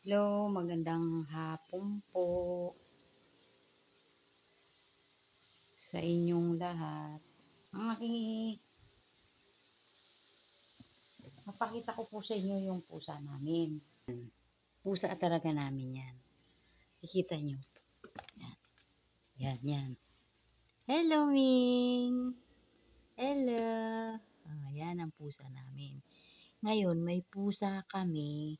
Hello, magandang hapon po sa inyong lahat. Ang aking mapakita ko po sa inyo yung pusa namin. Pusa talaga namin yan. Kikita nyo. Yan, yan, yan. Hello, Ming! Hello! Yan ang pusa namin. Ngayon, may pusa kami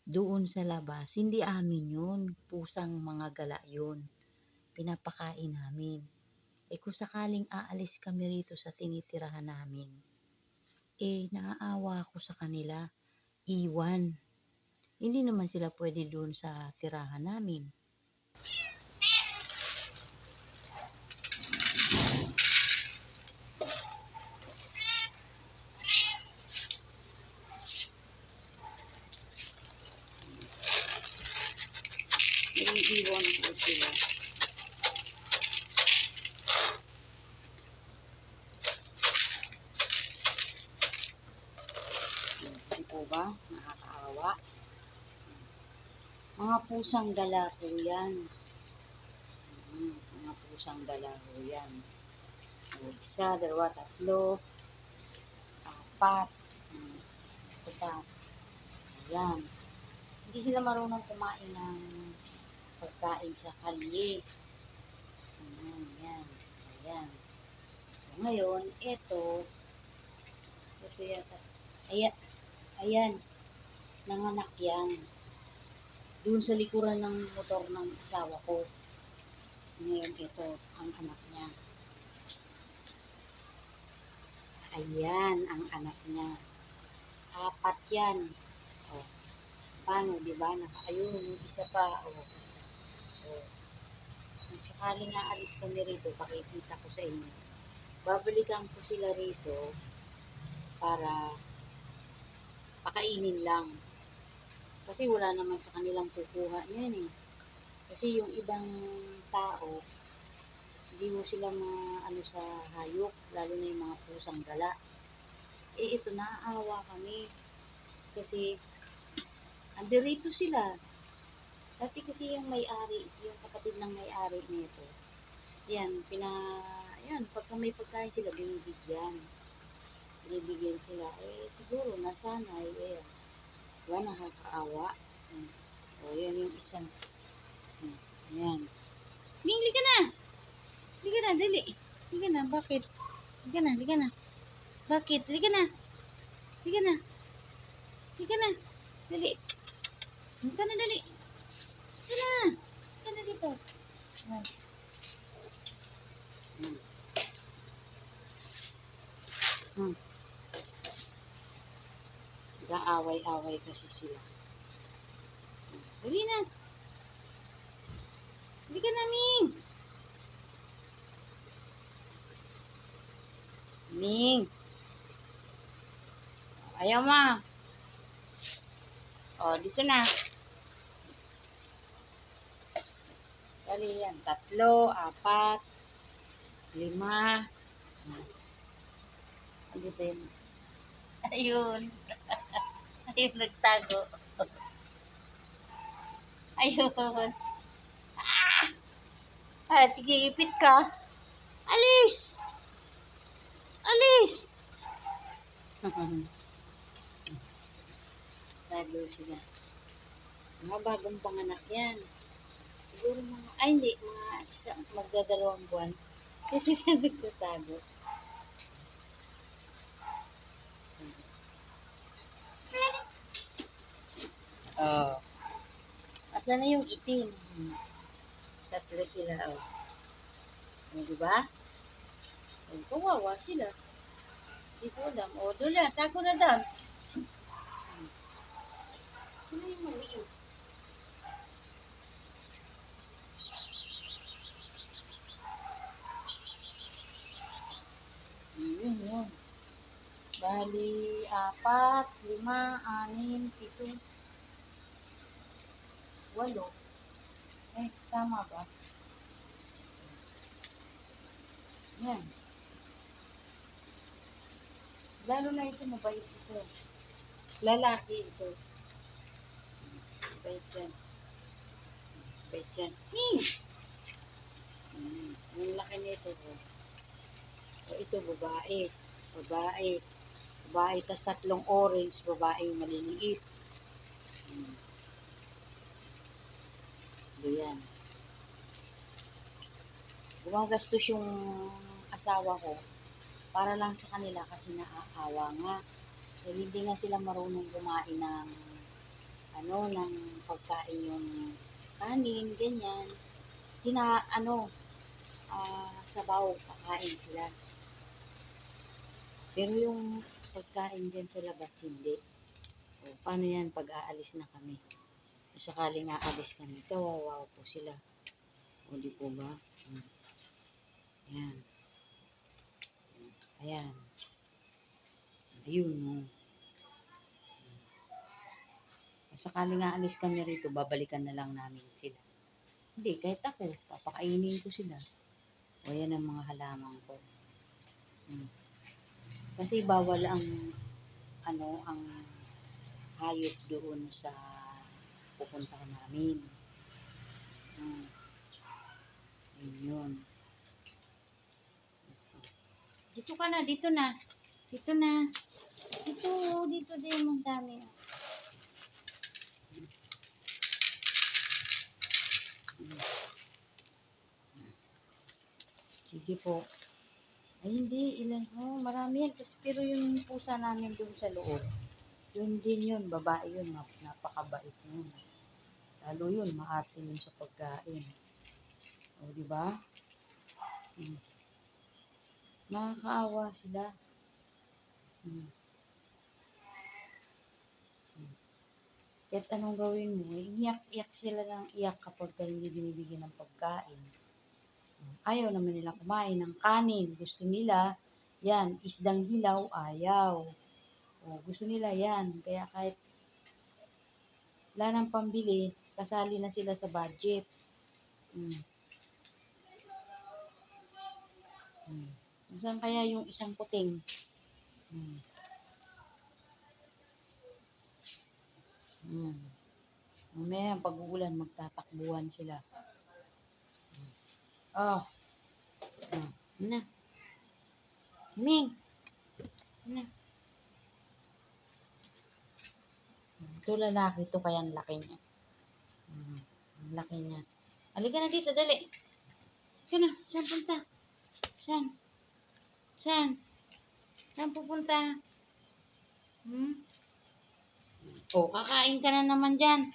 doon sa labas. Hindi amin yun. Pusang mga gala yun. Pinapakain namin. Kung sakaling aalis kami rito sa tinitirahan namin, naaawa ako sa kanila, iwan. Hindi naman sila pwede doon sa tirahan namin. Iiwan ko sila. Hindi po ba? Nakakaawa. Mga pusang gala po yan. Mga pusang gala po yan. Isa, dalawa, tatlo, apat. Ito pa. Ayan. Hindi sila marunong kumain ng pagkain sa kalye. Ayan. Ayan. So, ngayon, ito yata. Ayan. Nanganak yan. Doon sa likuran ng motor ng asawa ko. Ngayon, ito ang anak niya. Ayan ang anak niya. 4 yan. O, paano, diba? Ayun, yung isa pa. O, kung sakaling aalis kami rito, pakikita ko sa inyo. Babalikan ko sila rito para pakainin lang. Kasi wala naman sa kanilang kukuha niyan eh. Kasi yung ibang tao, hindi mo sila ano sa hayop, lalo na yung mga pusang gala. Ito, naaawa kami. Kasi, andirito sila. Dati kasi yung may-ari, yung kapatid ng may-ari nito, yan, pagka may pagkain sila, binibigyan sila. Siguro, nasanay, wala, nakakaawa. Yan yung isang, yan. Mingli ka na! Liga na, dali. Liga na, bakit? Liga na, liga na. Bakit? Liga na. Liga na. Liga na. Dali. Liga na, dali. Liga na. Liga na dito. Nag-aaway-away kasi sila. Dali na. Liga na, Ming. Ming. Ayaw ma. Dito na. Dali yan. 3, 4, 5. Dito yun. Ayun. Ayun, nagtago. Ayun. Sige, ipit ka. Alis! Alis! Tago sila. Mga bagong panganak yan. Siguro hindi, magdadalawang buwan. Kasi sila nagtatago. Asa na yung itim? 3 sila, diba? Kawawa sila. Hindi ko alam. Doon na, tago na doon. Sino yung maliit? Yun. Bali, 4, 5, 6, 7, 8. Tama ba? Yan. Lalo na ito, mabait ito. Lalaki ito. Bait yan. Bait yan. Hmm. Yung laki nito. O, ito, babae. Babae. Babae, tas tatlong orange. Babae yung maliliit. So, yan. Gumagastos yung asawa ko para lang sa kanila kasi naaawa nga. Dahil hindi nga sila marunong kumain ng ng pagkain yung kanin, ganyan. Sabaw, kakain sila. Pero yung pagkain dyan sa labas, hindi. O, paano yan pag aalis na kami? Kung sakaling aalis kami, kawawa po sila. O, di po ba? Ayan. Ayan. Ayun, no. Kung sakaling aalis kami rito, babalikan na lang namin sila. Hindi, kahit ako, papakainin ko sila. O, yan ang mga halaman ko. Kasi bawal ang hayop doon sa pupuntahan namin. Yun. Dito ka na, dito na. Dito na. Dito din ang dami. Sige po. Ay, hindi. Ilan? Oh, marami yan. Pero yung pusa namin doon sa loob, yun din yun. Babae yun. Napakabait yun. Lalo yun. Maarte yun sa pagkain. O, diba? Nakakaawa sila. Kahit anong gawin mo, iyak sila ng iyak kapag hindi binibigyan ng pagkain. Ayaw naman nila kumain ng kanin. Gusto nila, yan, isdang hilaw, ayaw. O, gusto nila yan. Kaya kahit wala nang pambili, kasali na sila sa budget. Saan kaya yung isang puting? Mamaya, pag uulan, magtatakbuhan sila. Oh. Na. Ming. Na. Ito lalaki to, kaya ang laki niya. Ang laki niya. Halika na dito, dali. Saan na? Saan punta? Saan? Saan? Saan pupunta? O, kakain ka na naman dyan.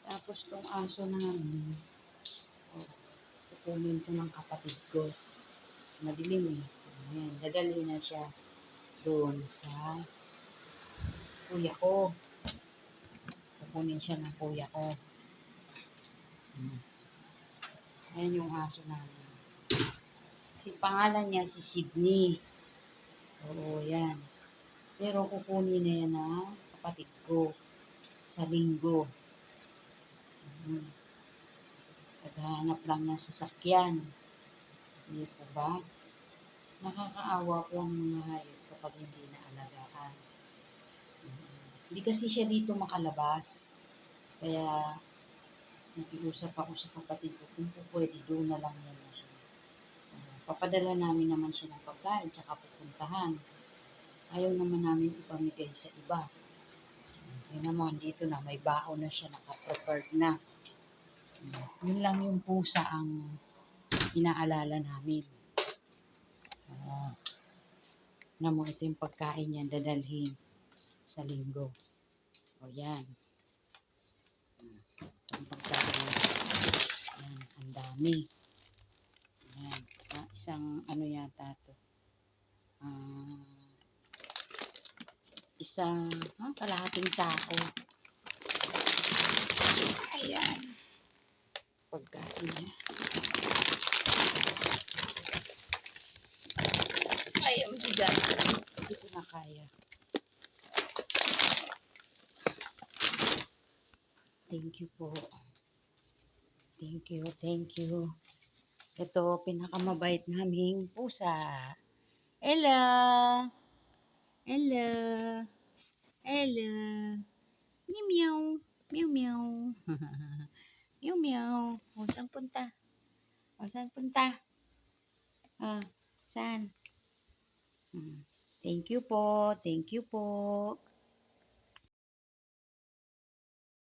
Tapos tong aso namin, kukunin ko ng kapatid ko. Madilim eh. Ayan, dadali na siya doon sa kuya ko. Kukunin siya ng kuya ko. Ayan yung aso namin. Si pangalan niya si Sydney. Oo, yan. Pero kukunin na yan ng kapatid ko sa linggo. Naghahanap lang ng sasakyan. Hindi po ba? Nakakaawa po ang mga hayop kapag hindi naalagaan. Hindi kasi siya dito makalabas. Kaya nakiusap ako sa kapatid ko kung pwede doon na lang na siya. Papadala namin naman siya ng pagkain tsaka pupuntahan. Ayaw naman namin ipamigay sa iba. Yun naman, dito na may baon na siya, naka-prepared na. Yun lang yung pusa ang inaalala namin. Ito yung pagkain niya, dadalhin sa linggo. O yan. Ito yung pagkain. Yan, ang dami. Yan. Isang yata ito. Kalahating sako. Ayan. Pagkain niya. Ay, ang bigat. Hindi ko na kaya. Thank you po. Thank you. Ito, pinakamabait naming pusa. Ella! Ella! Ella! Meow meow! Meow meow! Meow meow! O, saan punta? O, saan punta? Ah, saan? Hmm. Thank you po. Thank you po.